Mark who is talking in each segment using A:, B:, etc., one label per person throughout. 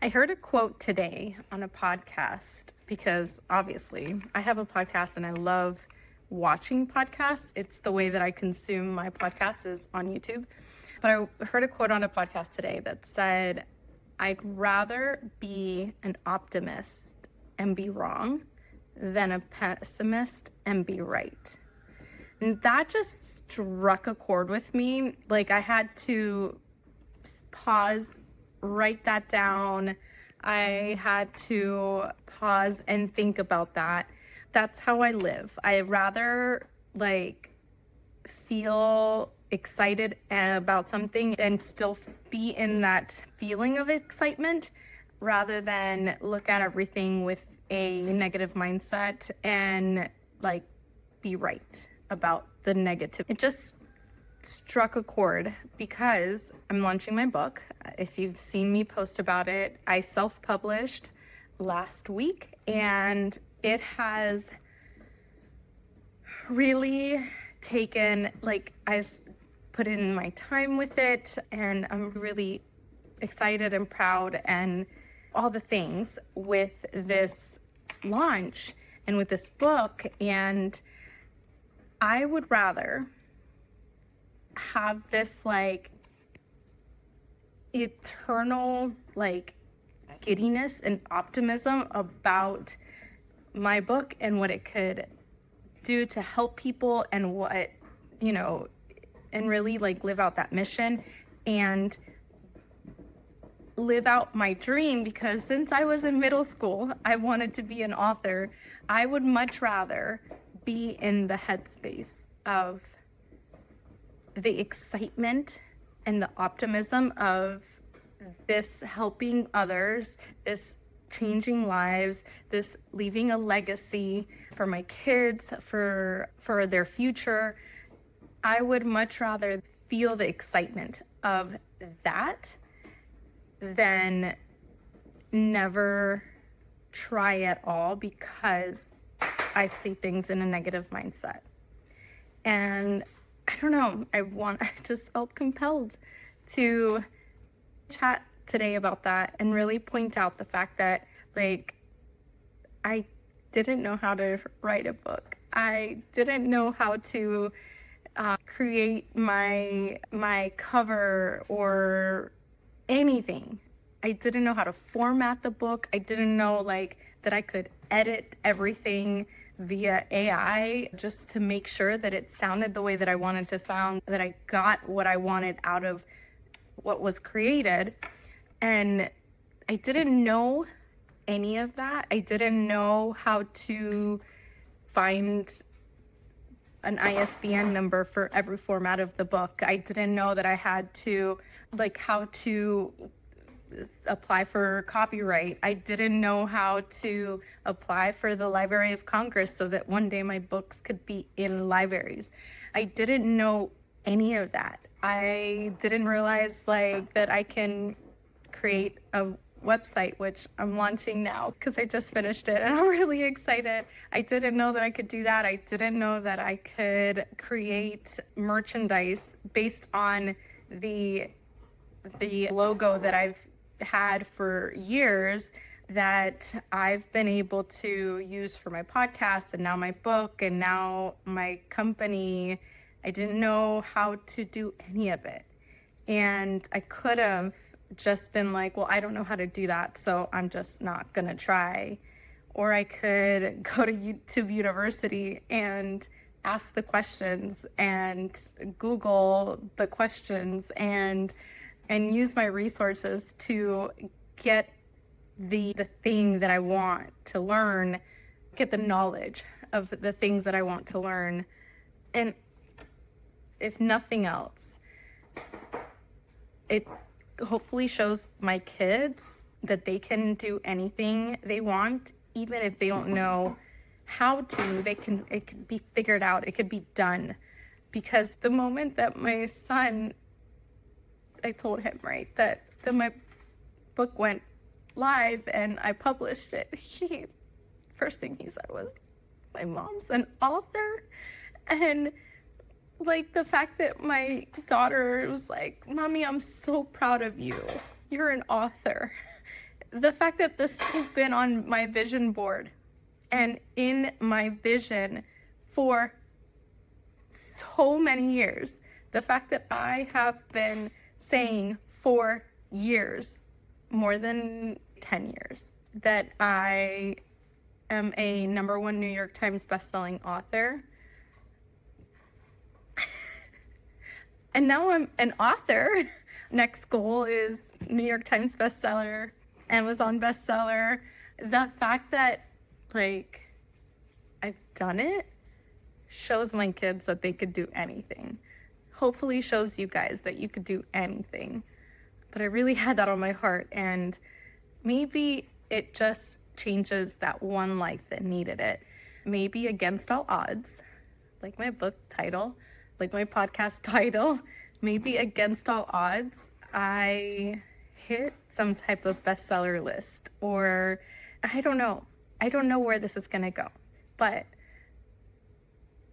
A: I heard a quote today on a podcast because obviously I have a podcast and I love watching podcasts. It's the way that I consume my podcasts is on YouTube. But I heard a quote on a podcast today that said, I'd rather be an optimist and be wrong than a pessimist and be right. And that just struck a chord with me. Like, I had to pause, write that down. I had to pause and think about that. That's how I live. I rather feel excited about something and still be in that feeling of excitement rather than look at everything with a negative mindset and be right about the negative. It just struck a chord because I'm launching my book. If you've seen me post about it, I self-published last week and it has really taken, I've put in my time with it and I'm really excited and proud and all the things with this launch and with this book. And I would rather have this eternal giddiness and optimism about my book and what it could do to help people and what, and really live out that mission and live out my dream. Because since I was in middle school, I wanted to be an author. I would much rather be in the headspace of the excitement and the optimism of this helping others, this changing lives, this leaving a legacy for my kids, for their future. I would much rather feel the excitement of that than never try at all because I see things in a negative mindset. And I don't know, I just felt compelled to chat today about that and really point out the fact that I didn't know how to write a book. I didn't know how to create my cover or anything. I didn't know how to format the book. I didn't know that I could edit everything via AI just to make sure that it sounded the way that I wanted to sound, that I got what I wanted out of what was created. And I didn't know any of that. I didn't know how to find an ISBN number for every format of the book. I didn't know that I had to how to apply for copyright. I didn't know how to apply for the Library of Congress so that one day my books could be in libraries. I didn't know any of that. I didn't realize that I can create a website, which I'm launching now because I just finished it and I'm really excited. I didn't know that I could do that. I didn't know that I could create merchandise based on the logo that I've had for years that I've been able to use for my podcast and now my book and now my company. I didn't know how to do any of it. And I could have just been well, I don't know how to do that, so I'm just not gonna try. Or I could go to YouTube University and ask the questions and Google the questions and use my resources to get the thing that I want to learn, get the knowledge of the things that I want to learn. And if nothing else, it hopefully shows my kids that they can do anything they want, even if they don't know how to. It can be figured out, it could be done. Because the moment that my son, I told him, that my book went live and I published it, first thing he said was, my mom's an author. And the fact that my daughter was Mommy, I'm so proud of you. You're an author. the fact that this has been on my vision board and in my vision for so many years, the fact that I have been saying for years, more than 10 years, that I am a #1 New York Times bestselling author. And now I'm an author. Next goal is New York Times bestseller, Amazon bestseller. The fact that, like, I've done it shows my kids that they could do anything. Hopefully shows you guys that you could do anything. But I really had that on my heart, and maybe it just changes that one life that needed it. Maybe against all odds, like my book title, like my podcast title, maybe against all odds, I hit some type of bestseller list, or I don't know. I don't know where this is going to go, but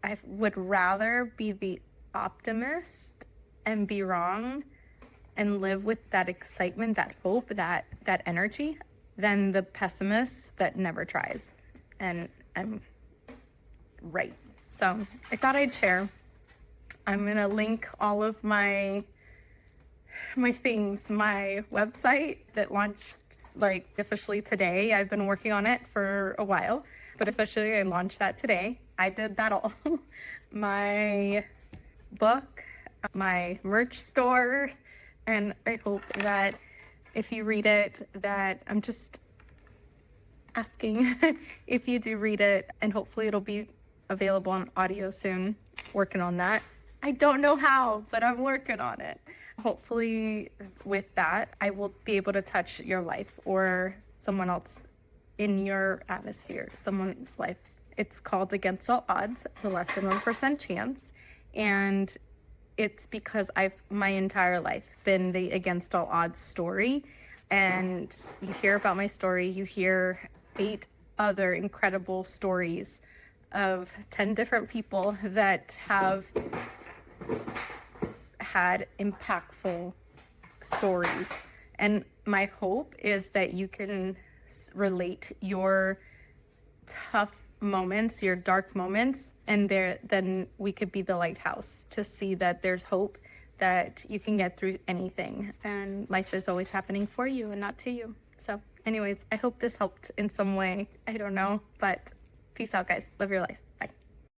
A: I would rather be the optimist and be wrong and live with that excitement, that hope, that energy, than the pessimist that never tries. And I'm right. So I thought I'd share. I'm going to link all of my things, my website that launched like officially today. I've been working on it for a while, but officially I launched that today. I did that all. My book, my merch store, and I hope that if you read it, that I'm just asking if you do read it, and hopefully it'll be available on audio soon. Working on that. I don't know how, but I'm working on it. Hopefully with that, I will be able to touch your life or someone else in your atmosphere, someone's life. It's called Against All Odds, the less than 1% chance. And it's because I've my entire life been the against all odds story. And you hear about my story, you hear 8 other incredible stories of 10 different people that have had impactful stories. And my hope is that you can relate your tough moments, your dark moments, and then we could be the lighthouse to see that there's hope, that you can get through anything, and life is always happening for you and not to you. So anyways, I hope this helped in some way. I don't know, but peace out, guys. Live your life.